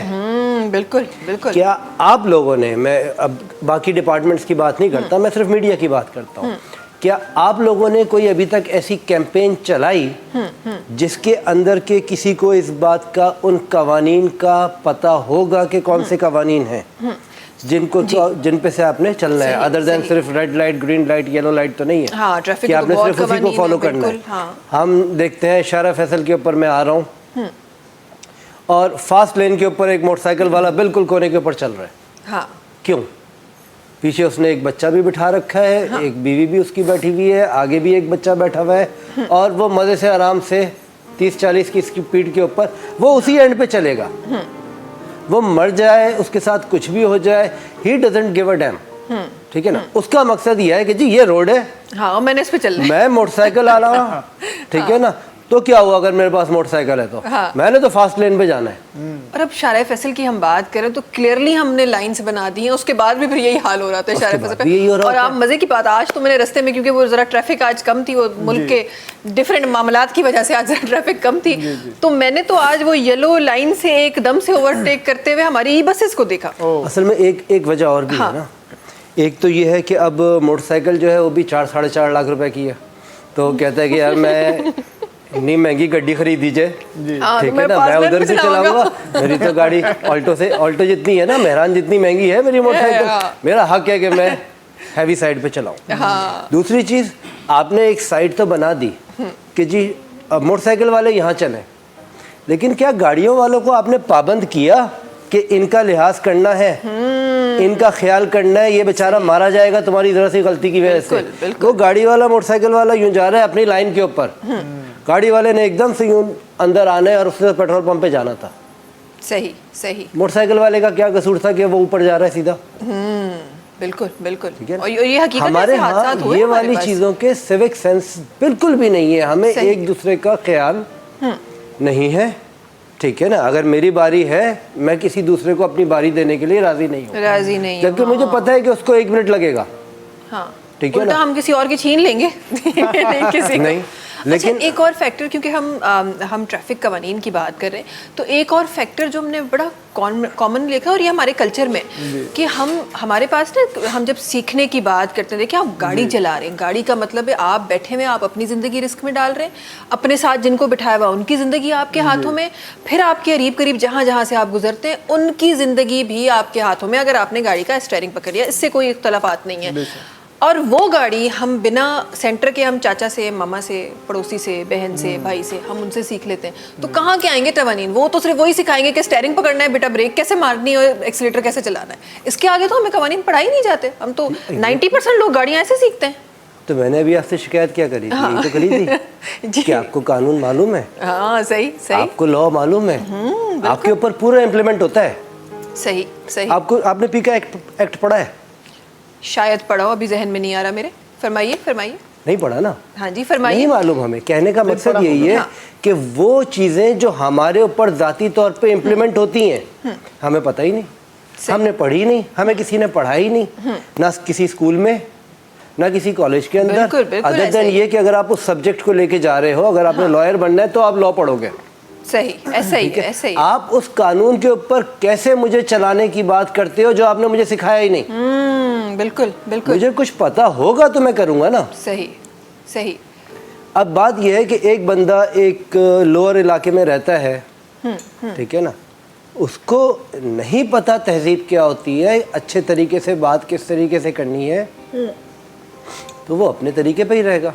बिल्कुल बिल्कुल। क्या आप लोगों ने, मैं अब बाकी डिपार्टमेंट्स की बात नहीं करता, मैं सिर्फ मीडिया की बात करता हूँ, क्या आप लोगों ने कोई अभी तक ऐसी कैंपेन चलाई जिसके अंदर के किसी को इस बात का, उन कवानीन का पता होगा कि कौन से कवानीन हैं जिन पे से आपने चलना है, अदर देन सिर्फ red light, green light, yellow light तो नहीं है। हाँ, ट्रैफिक कि तो आपने बहुत सिर्फ उसी को कवानीन फॉलो है, करना है। बिल्कुल, हाँ। हम देखते हैं शारा फैसल के ऊपर मैं आ रहा हूँ और फास्ट लेन के ऊपर एक मोटरसाइकिल वाला बिल्कुल कोने के ऊपर चल रहा है। हाँ क्यों? पीछे उसने एक बच्चा भी बिठा रखा है, हाँ। एक बीवी भी उसकी बैठी हुई है, आगे भी एक बच्चा बैठा हुआ है और वो मज़े से आराम से 30-40 की स्पीड के ऊपर वो उसी एंड पे चलेगा। वो मर जाए, उसके साथ कुछ भी हो जाए, he doesn't give a dam, ठीक है ना। उसका मकसद ये है कि जी ये रोड है, हाँ मैंने इस पे चलना है, मैं मोटरसाइकिल आ रहा हूँ, ठीक है ना, तो क्या हुआ अगर मेरे पास मोटरसाइकिल है तो हाँ। मैंने तो फास्ट लेन पे जाना है। और अब शारा फैसल की हम बात करें तो क्लियरली हमने लाइंस बना दी हैं, उसके बाद भी फिर यही हाल हो रहा था शारा फैसल पे। और आप मजे की बात, आज तो मैंने रास्ते में, क्योंकि वो जरा ट्रैफिक आज कम थी, वो मुल्क के डिफरेंट मामलात की वजह से आज जरा ट्रैफिक कम थी, तो मैंने तो आज वो येलो लाइन से एकदम से ओवरटेक करते हुए हमारी ई बसेस को देखा। असल में एक वजह और भी है ना। एक तो ये है कि अब मोटरसाइकिल जो है वो भी 4-4.5 लाख रुपए की है, तो कहता है कि यार मैं इतनी महंगी गाड़ी खरीद दीजिए, ठीक है ना, मैं उधर से चलाऊंगा, मेरी तो गाड़ी ऑल्टो जितनी है ना, मेहरान जितनी महंगी है मेरी मोटरसाइकिल, मेरा हक है कि मैं हैवी साइड पे चलाऊं। दूसरी चीज़, आपने एक साइड तो बना दी कि जी अब मोटरसाइकिल वाले यहाँ चलें, लेकिन क्या गाड़ियों वालों को आपने पाबंद किया कि इनका लिहाज करना है, इनका ख्याल करना है, ये बेचारा मारा जाएगा तुम्हारी जरा सी गलती की वजह से। वो गाड़ी वाला, मोटरसाइकिल वाला यूं जा रहा है अपनी लाइन के ऊपर, गाड़ी वाले ने एकदम से यूं अंदर आना है और उससे पेट्रोल पंप पे जाना था। सही सही। मोटरसाइकिल वाले का क्या कसूर था कि वो ऊपर जा रहा है सीधा? बिल्कुल बिल्कुल। ठीक है, और ये हकीकत है, हमारे ऐसे हादसात यहाँ हुए ये हमारे वाली पास। चीज़ों के सिविक सेंस बिल्कुल भी नहीं है, हमें एक दूसरे का ख्याल नहीं है, ठीक है ना। अगर मेरी बारी है, मैं किसी दूसरे को अपनी बारी देने के लिए राजी नहीं हूँ, जबकि मुझे पता है कि उसको 1 मिनट लगेगा, हाँ ठीक है ना। हम किसी और की छीन लेंगे नहीं किसी नहीं, लेकिन लेकिन एक और फैक्टर, क्योंकि हम ट्रैफिक कवानीन की बात कर रहे हैं, तो एक और फैक्टर जो हमने बड़ा कॉमन देखा, और ये हमारे कल्चर में कि हमारे पास ना, हम जब सीखने की बात करते हैं, देखिए आप गाड़ी चला रहे हैं, गाड़ी का मतलब है आप बैठे हुए, आप अपनी ज़िंदगी रिस्क में डाल रहे हैं, अपने साथ जिनको बिठाया हुआ उनकी ज़िंदगी आपके हाथों में, फिर आपके करीब करीब जहाँ जहाँ से आप गुजरते हैं उनकी ज़िंदगी भी आपके हाथों में, अगर आपने गाड़ी का स्टीयरिंग पकड़ लिया, इससे कोई इख्तलाफात नहीं है। और वो गाड़ी हम बिना सेंटर के, हम चाचा से, मामा से, पड़ोसी से, बहन से, भाई से, हम उनसे सीख लेते हैं, तो कहाँ के आएंगे तवानीन? वो तो सिर्फ वही सिखाएंगे कि स्टीयरिंग पकड़ना है बेटा, ब्रेक कैसे मारनी है और एक्सीलेटर कैसे चलाना है, इसके आगे तो हमें कवानीन पढ़ाई नहीं जाते। हम तो 90% लोग गाड़ियाँ ऐसे सीखते हैं। तो मैंने अभी आपसे शिकायत क्या करी थी? यही तो करी थी कि आपको कानून मालूम है, हाँ सही सही, आपको लॉ मालूम है, आपके ऊपर पूरा इम्प्लीमेंट होता है। सही सही। आपने पीका एक्ट पढ़ा है? शायद पढ़ाओ, अभी जहन में नहीं आ रहा मेरे, फरमाइए फरमाइए। नहीं पढ़ा ना? हाँ जी फरमाइए। नहीं मालूम हमें, कहने का मकसद यही है कि वो चीज़ें जो हमारे ऊपर ज़ाती तौर पे इम्प्लीमेंट होती हैं, हमें पता ही नहीं, हमने पढ़ी नहीं, हमें किसी ने पढ़ाई नहीं, ना किसी स्कूल में, ना किसी कॉलेज के अंदर, अदर देन ये कि अगर आप उस सब्जेक्ट को लेके जा रहे हो, अगर आपने लॉयर बनना है तो आप लॉ पढ़ोगे। सही, ऐसा ही ऐसा ही। आप उस कानून के ऊपर कैसे मुझे चलाने की बात करते हो जो आपने मुझे सिखाया ही नहीं? बिल्कुल बिल्कुल। मुझे कुछ पता होगा तो मैं करूँगा ना। सही सही। अब बात यह है कि एक बंदा एक लोअर इलाके में रहता है, ठीक है ना, उसको नहीं पता तहजीब क्या होती है, अच्छे तरीके से बात किस तरीके से करनी है, तो वो अपने तरीके पे ही रहेगा।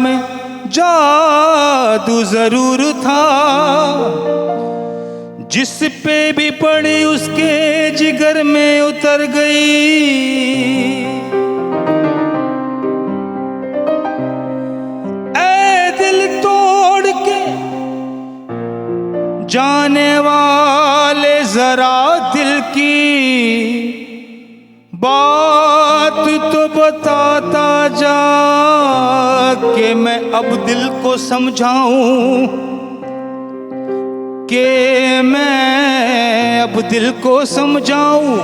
में जादू जरूर था, जिस पे भी पड़ी उसके जिगर में उतर गई। ऐ दिल तोड़ के जाने वाले जरा दिल की बात तो बताता जा, कि मैं अब दिल को समझाऊं, कि मैं अब दिल को समझाऊं,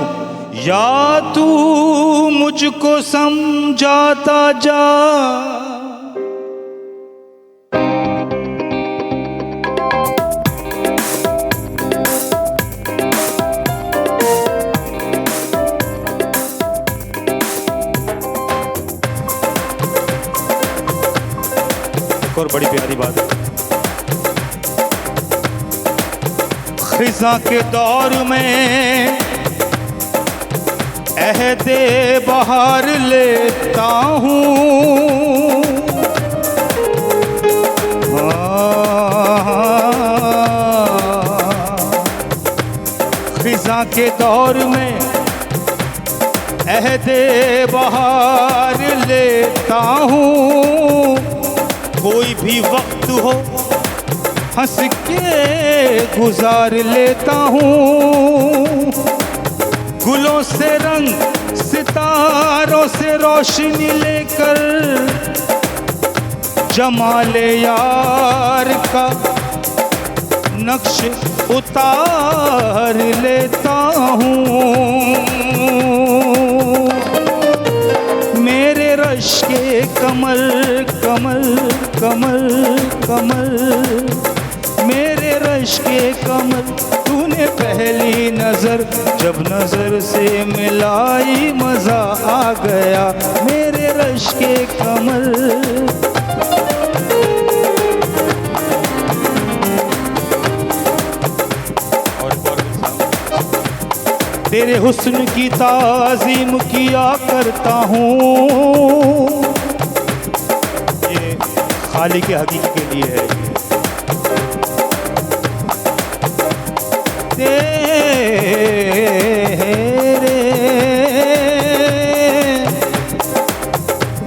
या तू मुझको समझाता जा। और बड़ी प्यारी बात है, खिज़ां के दौर में अहदे बहार लेता हूँ, खिज़ां के दौर में अहदे बहार लेता हूँ। कोई भी वक्त हो हंस के गुजार लेता हूँ, गुलों से रंग सितारों से रोशनी लेकर जमाले यार का नक्श उतार लेता हूँ। मेरे रश के कमल कमल कमल कमल, मेरे रश के कमल, तूने पहली नजर जब नजर से मिलाई मजा आ गया। मेरे रश के कमल, तेरे हुस्न की ताज़ीम किया करता हूँ। ये खाली के हकीकी के लिए है।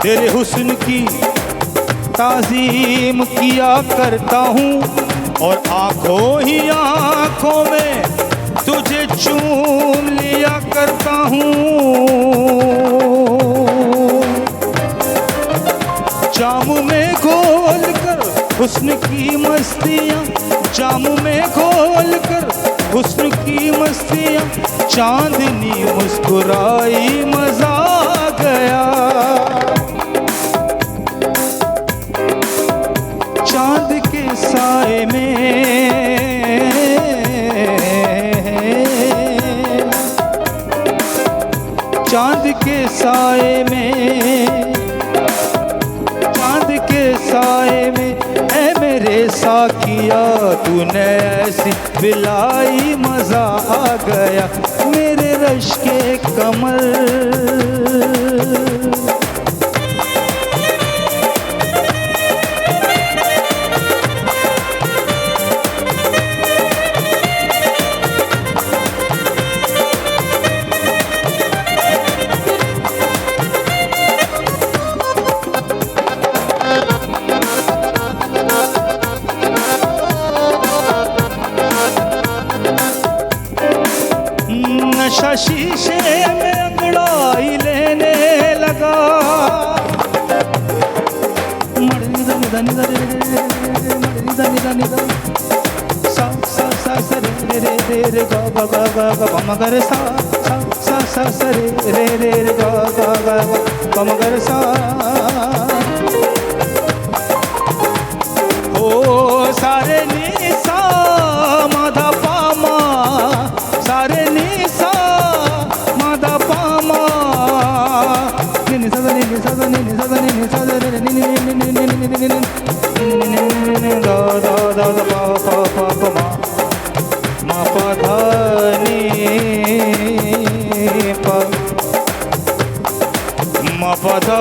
तेरे हुस्न की ताज़ीम किया करता हूँ, और आँखों ही आँखों में तुझे चूम लिया करता हूँ। जाम में घोल कर हुस्न की मस्तियाँ, जाम में घोल कर हुस्न की मस्तियाँ, चांदनी मुस्कुराई मजा आ गया। चांद के साए में, चांद के साए में, चांद के साए में, ऐ मेरे साकिया तूने ऐसी पिलाई मजा आ गया। मेरे रश के कमल, नशा शीशे में अंगड़ाई लेने लगा। मगर सा रे रे रे रे गा गा गा गा मगर सा, ओ सारे नी सा माधा पामा, सारे नी सा माधा पामा, नी सा नी सा नी सा नी सा नी नी गा गा गा गा पा पा पा मा मा पा धा नी पा मा पा धा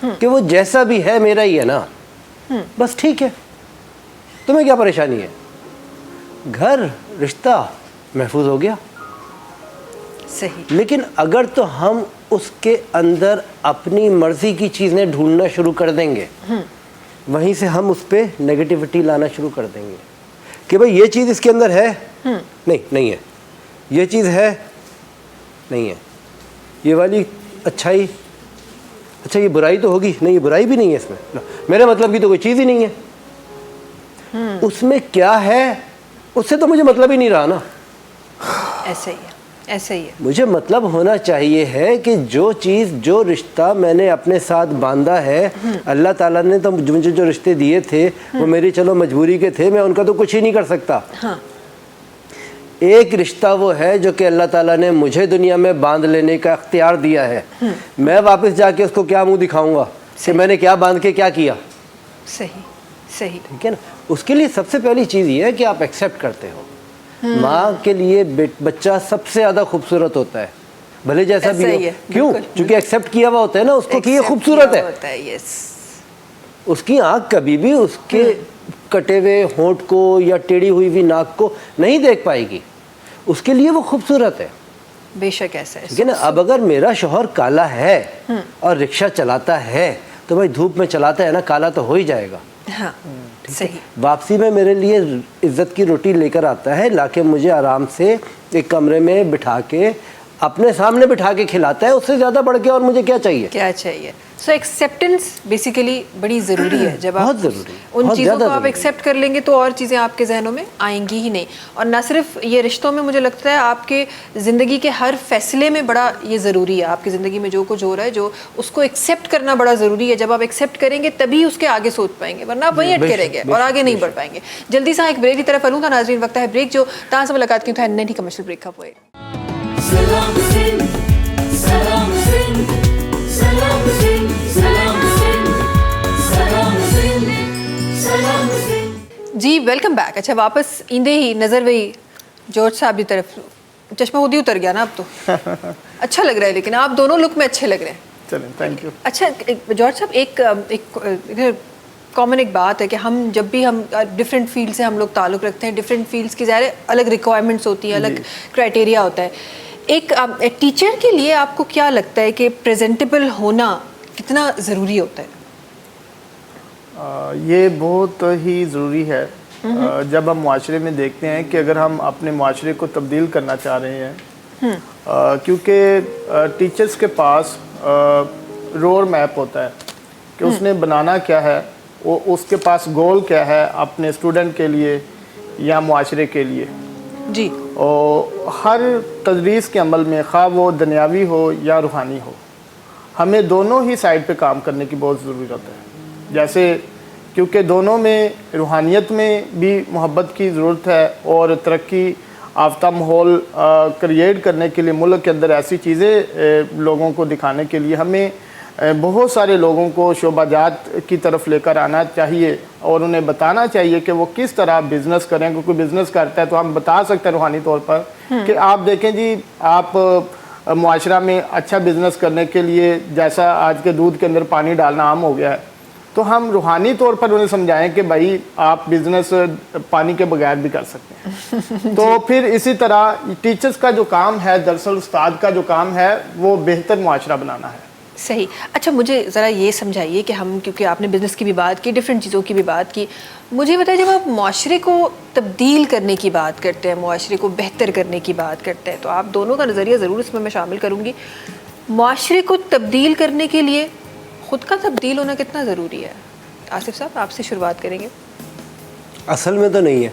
कि वो जैसा भी है मेरा ही है ना, बस ठीक है, तुम्हें क्या परेशानी है, घर रिश्ता महफूज हो गया। सही। लेकिन अगर तो हम उसके अंदर अपनी मर्जी की चीज़ें ढूंढना शुरू कर देंगे, वहीं से हम उस पर नेगेटिविटी लाना शुरू कर देंगे कि भाई ये चीज़ इसके अंदर है, नहीं है, ये चीज़ है, नहीं है, ये वाली अच्छाई, अच्छा ये बुराई तो होगी, नहीं ये बुराई भी नहीं है इसमें, मेरे मतलब की तो कोई चीज़ ही नहीं है। उसमें क्या है उससे तो मुझे मतलब ही नहीं रहा ना। ऐसा ही है, ऐसा ही है। मुझे मतलब होना चाहिए है कि जो चीज़, जो रिश्ता मैंने अपने साथ बांधा है, अल्लाह ताला ने तो मुझे जो रिश्ते दिए थे वो मेरी चलो मजबूरी के थे, मैं उनका तो कुछ ही नहीं कर सकता। हाँ। एक रिश्ता वो है जो कि अल्लाह ताला ने मुझे दुनिया में बांध लेने का इख्तियार दिया है। मैं वापस जाके उसको क्या मुंह दिखाऊंगा कि मैंने क्या बांध के क्या किया। सही, सही। ठीक है ना। उसके लिए सबसे पहली चीज़ ये है कि आप एक्सेप्ट करते हो। माँ के लिए बच्चा सबसे ज़्यादा खूबसूरत होता है, भले जैसा भी हो। क्यों? क्योंकि एक्सेप्ट किया हुआ होता है ना उसको कि ये खूबसूरत है। यस। उसकी आँख कभी भी उसके कटे हुए होंठ को या टेढ़ी हुई हुई नाक को नहीं देख पाएगी, उसके लिए वो खूबसूरत है। बेशक ऐसा है। ठीक है ना। अब अगर मेरा शौहर काला है और रिक्शा चलाता है तो भाई धूप में चलाता है ना, काला तो हो ही जाएगा। हाँ, सही। वापसी में मेरे लिए इज्जत की रोटी लेकर आता है, लाके मुझे आराम से एक कमरे में बिठा के अपने सामने बिठा के खिलाता है। उससे ज़्यादा बढ़ के और मुझे क्या चाहिए? क्या चाहिए? सो एक्सेप्टेंस बेसिकली बड़ी ज़रूरी है। जब आप बहुत ज़रूरी, उन बहुत चीज़ों को ज़्यादा आप एक्सेप्ट कर लेंगे तो और चीज़ें आपके जहनों में आएंगी ही नहीं। और ना सिर्फ ये रिश्तों में, मुझे लगता है आपके ज़िंदगी के हर फैसले में बड़ा ये ज़रूरी है। आपकी ज़िंदगी में जो कुछ हो रहा है, जो उसको एक्सेप्ट करना बड़ा ज़रूरी है। जब आप एक्सेप्ट करेंगे तभी उसके आगे सोच पाएंगे, वरना आप वहीं अटके रहेंगे और आगे नहीं बढ़ पाएंगे। जल्दी सा एक ब्रेक की तरफ हलूँ था नाज़रीन, वक्त है ब्रेक जो तहाँ से मुलाकात की था नहीं कमर्शियल ब्रेक का पोए। सलाम हुसैन, सलाम हुसैन, सलाम हुसैन, सलाम हुसैन, सलाम हुसैन, सलाम हुसैन। जी वेलकम बैक। अच्छा, वापस इंदे ही नज़र वही जॉर्ज साहब की तरफ, चश्मा खुद ही उतर गया ना अब तो। अच्छा लग रहा है, लेकिन आप दोनों लुक में अच्छे लग रहे हैं। चलें, थैंक यू। अच्छा जॉर्ज साहब, एक कॉमन एक बात है कि हम जब भी हम डिफरेंट फील्ड से हम लोग ताल्लुक़ रखते हैं, डिफरेंट फील्ड्स की ज़ाहिर अलग रिक्वायरमेंट्स होती हैं, अलग क्राइटेरिया होता है। एक टीचर के लिए आपको क्या लगता है कि प्रेजेंटेबल होना कितना ज़रूरी होता है? ये बहुत ही ज़रूरी है। जब हम माशरे में देखते हैं कि अगर हम अपने माशरे को तब्दील करना चाह रहे हैं, क्योंकि टीचर्स के पास रोड मैप होता है कि उसने बनाना क्या है, वो उसके पास गोल क्या है अपने स्टूडेंट के लिए या माशरे के लिए। जी। और हर तदरीस के अमल में, खा वो दुनियावी हो या रूहानी हो, हमें दोनों ही साइड पे काम करने की बहुत ज़रूरत है। जैसे क्योंकि दोनों में, रूहानियत में भी मोहब्बत की ज़रूरत है और तरक्की याफ्ता माहौल क्रिएट करने के लिए, मुल्क के अंदर ऐसी चीज़ें लोगों को दिखाने के लिए हमें बहुत सारे लोगों को शोबाजात की तरफ लेकर आना चाहिए और उन्हें बताना चाहिए कि वो किस तरह बिज़नेस करें। क्योंकि बिज़नेस करता है तो हम बता सकते हैं रूहानी तौर पर कि आप देखें जी, आप मुआशरा में अच्छा बिज़नेस करने के लिए, जैसा आज के दूध के अंदर पानी डालना आम हो गया है, तो हम रूहानी तौर पर उन्हें समझाएं कि भाई आप बिज़नेस पानी के बगैर भी कर सकते हैं। तो फिर इसी तरह टीचर्स का जो काम है, दरअसल उस्ताद का जो काम है, वो बेहतर मुआशरा बनाना है। सही। अच्छा, मुझे ज़रा ये समझाइए कि हम, क्योंकि आपने बिज़नेस की भी बात की, डिफरेंट चीज़ों की भी बात की, मुझे बताइए जब आप माशरे को तब्दील करने की बात करते हैं, माशरे को बेहतर करने की बात करते हैं, तो आप दोनों का नज़रिया ज़रूर इसमें मैं शामिल करूँगी। माशरे को तब्दील करने के लिए ख़ुद का तब्दील होना कितना ज़रूरी है? आसिफ साहब, आपसे शुरुआत करेंगे। असल में तो नहीं है।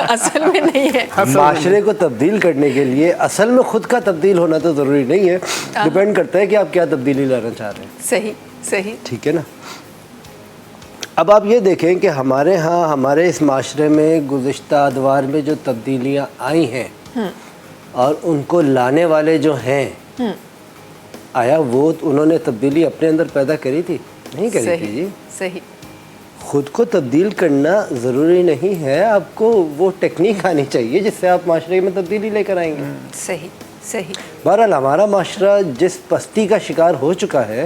असल में नहीं है। माशरे को तब्दील करने के लिए असल में खुद का तब्दील होना तो ज़रूरी नहीं है। डिपेंड करता है कि आप क्या तब्दीली लाना चाह रहे हैं। सही, सही। ठीक है ना। अब आप ये देखें कि हमारे यहाँ, हमारे इस माशरे में गुज़िश्ता अदवार में जो तब्दीलियाँ आई हैं और उनको लाने वाले जो हैं, आया वो उन्होंने तब्दीली अपने अंदर पैदा करी थी? नहीं करी थी जी। सही। खुद को तब्दील करना ज़रूरी नहीं है, आपको वो टेक्निक आनी चाहिए जिससे आप माशरे में तब्दीली लेकर आएंगे। सही, सही। बहरहाल हमारा माशरा जिस पस्ती का शिकार हो चुका है,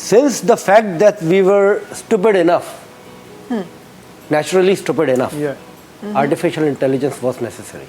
Since the fact that we were stupid enough, naturally stupid enough, artificial intelligence was necessary.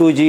2G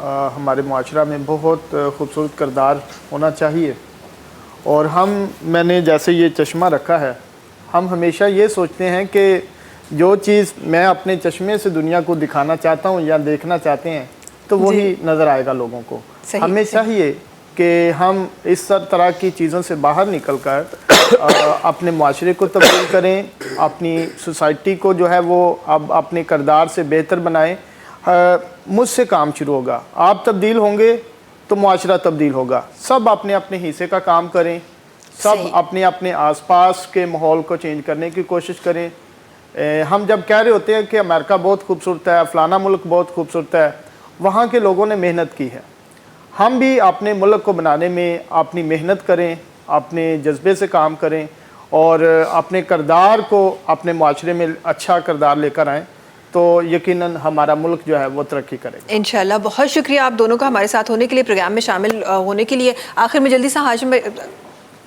हमारे मुआशरा में बहुत खूबसूरत किरदार होना चाहिए। और मैंने जैसे ये चश्मा रखा है, हम हमेशा ये सोचते हैं कि जो चीज़ मैं अपने चश्मे से दुनिया को दिखाना चाहता हूँ या देखना चाहते हैं तो वही नज़र आएगा लोगों को। हमें चाहिए कि हम इस तरह की चीज़ों से बाहर निकल कर अपने माशरे को तब्दील करें, अपनी सोसाइटी को जो है वो अब अपने किरदार से बेहतर बनाएं। मुझसे काम शुरू होगा, आप तब्दील होंगे तो मुआशरा तब्दील होगा। सब अपने अपने हिस्से का काम करें, सब अपने अपने आसपास के माहौल को चेंज करने की कोशिश करें। हम जब कह रहे होते हैं कि अमेरिका बहुत खूबसूरत है, फ़लाना मुल्क बहुत खूबसूरत है, वहाँ के लोगों ने मेहनत की है। हम भी अपने मुल्क को बनाने में अपनी मेहनत करें, अपने जज्बे से काम करें और अपने किरदार को अपने माशरे में अच्छा किरदार लेकर आएँ, तो यकीनन हमारा मुल्क जो है वो तरक्की करेगा इंशाल्लाह। बहुत शुक्रिया आप दोनों का हमारे साथ होने के लिए, प्रोग्राम में शामिल होने के लिए। आखिर में जल्दी से हाशिम भाई,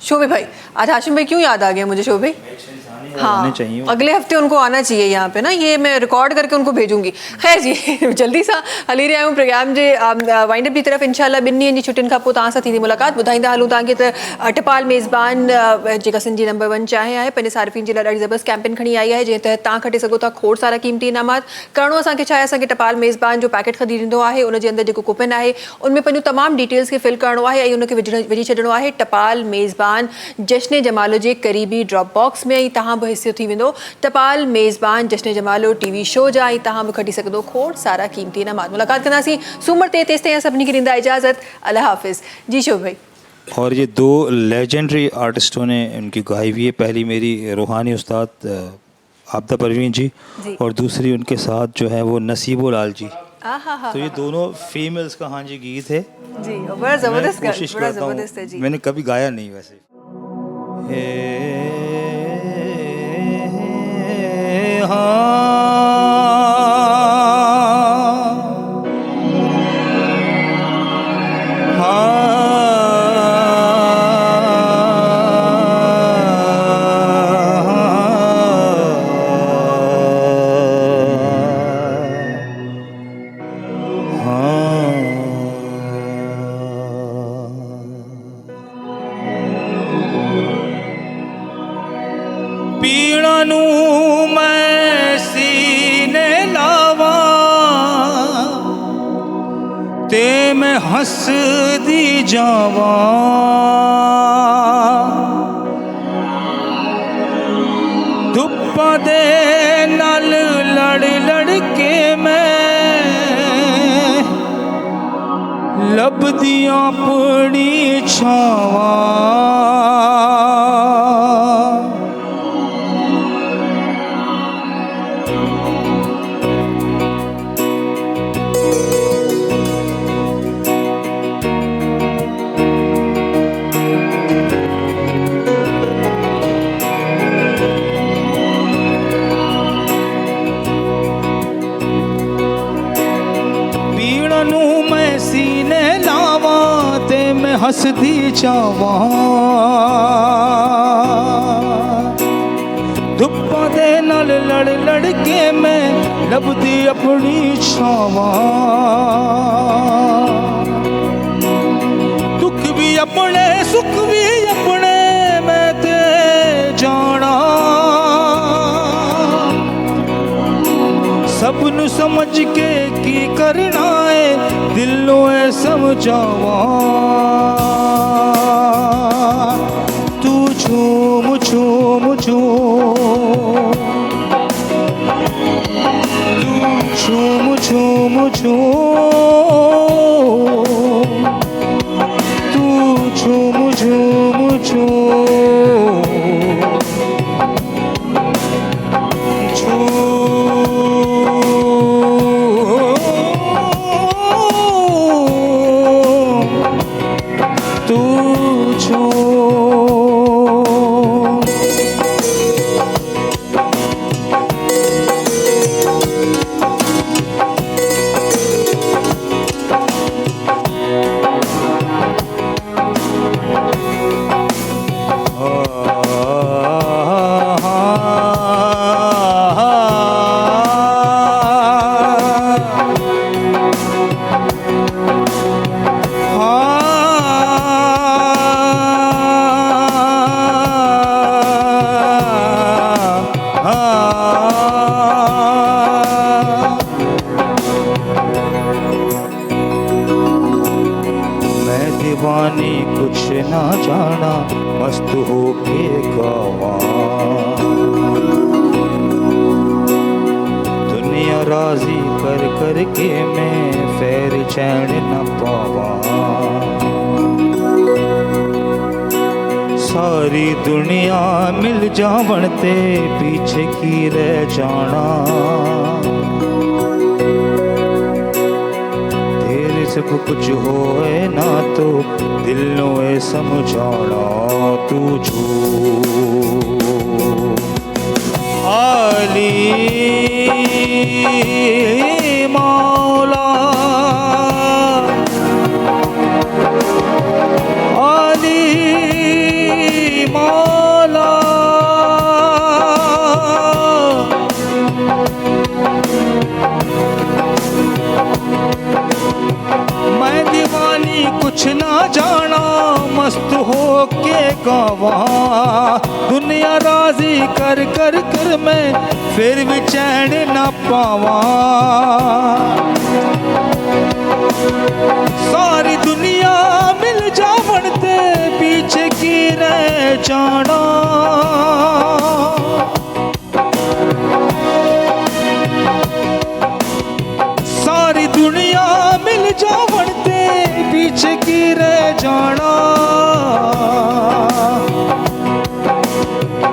शोभे भाई, आज हाशिम भाई क्यों याद आ गया मुझे? शोभे हाँ, अगले हफ्ते उनको आना चाहिए यहाँ पे ना, ये मैं रिकॉर्ड करके उनको भेजूंगी। खैर जी जल्दी सा हली रहा हूँ प्रोग्राम जे वाइंड अप की तरफ इंशाल्लाह। बिन्नी जी छुटिन का पोइ तव्हां सां थींदी मुलाक़ात। ॿुधाईंदा हलूं तव्हांखे त टपाल मेज़बान जेका सिंधी नंबर 1 चाहे आहे, पंहिंजे सार्फ़िन जे लाइ ॾाढी ज़बरदस्त कैंपेन खणी आई आहे, जंहिं तहत तव्हां खटे सघो था खोड़ सारा क़ीमती इनामात। करिणो असांखे छा आहे, असांखे टपाल मेज़बान जो पैकेट ख़रीद ॾींदो आहे, उनजे अंदरि जेको कूपन आहे उनमें पंहिंजो तमामु डिटेल्स खे फिल करिणो आहे ऐं उनखे विझी छॾिणो आहे टपाल मेज़बान जश्न जमालो जे क़रीबी ड्रॉप बॉक्स में। ऐं तव्हां बि हिस्सो थी वेंदो टपाल मेज़बान जश्न जमालो टीवी शो जा, ऐं तव्हां बि खटी सघंदो खोड़ सारा क़ीमती इनामात। मुलाक़ात कंदासीं सूमर ते, तेसि ताईं सभिनी खे ॾींदा इजाज़त। अल्लाह हाफ़िज़ जी शो भाई। और ये 2 लेजेंडरी आर्टिस्टों ने उनकी गाई हुई है। पहली मेरी रूहानी उस्ताद आबदा परवीन जी और दूसरी उनके साथ जो है वो नसीबो लाल जी। तो ये दोनों फीमेल्स का हाँ जी गीत है जी, बड़ा ज़बरदस्त कोशिश बड़ा करता हूँ, ज़बरदस्त है जी। मैंने कभी गाया नहीं वैसे। पीड़ा नू मैं सीने लावा ते मैं हंस दी जावा, धुप्पा दे नाल लड़ लड़ के मैं लभदियां अपनी छावा। हंसदी जावा, धुप्पा दे नाल लड़ लड़ के मैं लभदी अपनी छावा। दुख भी अपने सुख भी अपने मैं ते जाना, सब नू समझ के की करना है दिलों है समझावा। तू झूम झूम झूम, तू झूम झूम झूम, तू झूम झूम झूम, कुछ ना जाना मस्त हो के गावा दुनिया राजी कर कर के मैं फैर चैन न पावा सारी दुनिया मिल जावण ते पीछे की रह जाना तेरे सब कुछ होए ना तो दिल नोए समझाना तू झूठ आली मौला आली मौला मैं दीवानी कुछ ना जाना मस्त हो के गावा दुनिया राजी कर कर कर मैं फिर भी चैन न पावा सारी दुनिया मिल जावण ते पीछे की रह जाना सारी दुनिया मिल जावण ते पीछे की रह जाना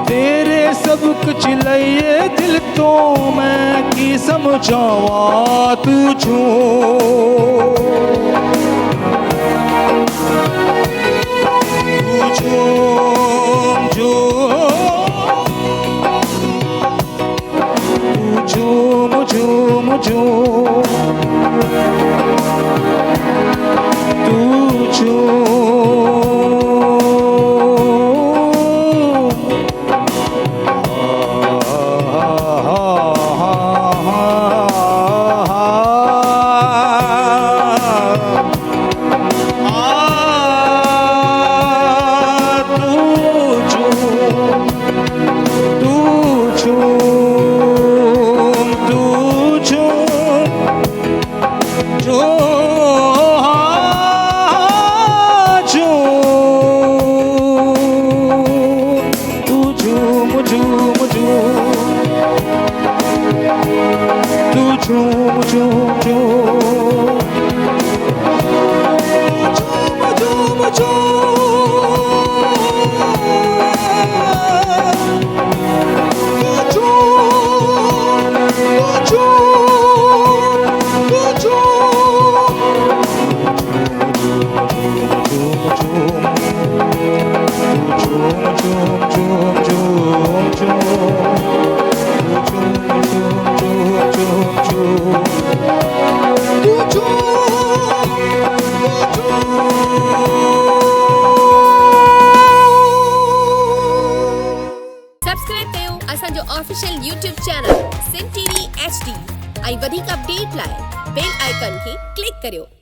तेरे सब कुछ लइए दिल तो मैं की समझावा तू झूठ सब्सक्राइब कयो असांजो official YouTube channel Sindh TV HD ऐं वधीक अपडेट लाइ बेल आइकन खे क्लिक करियो।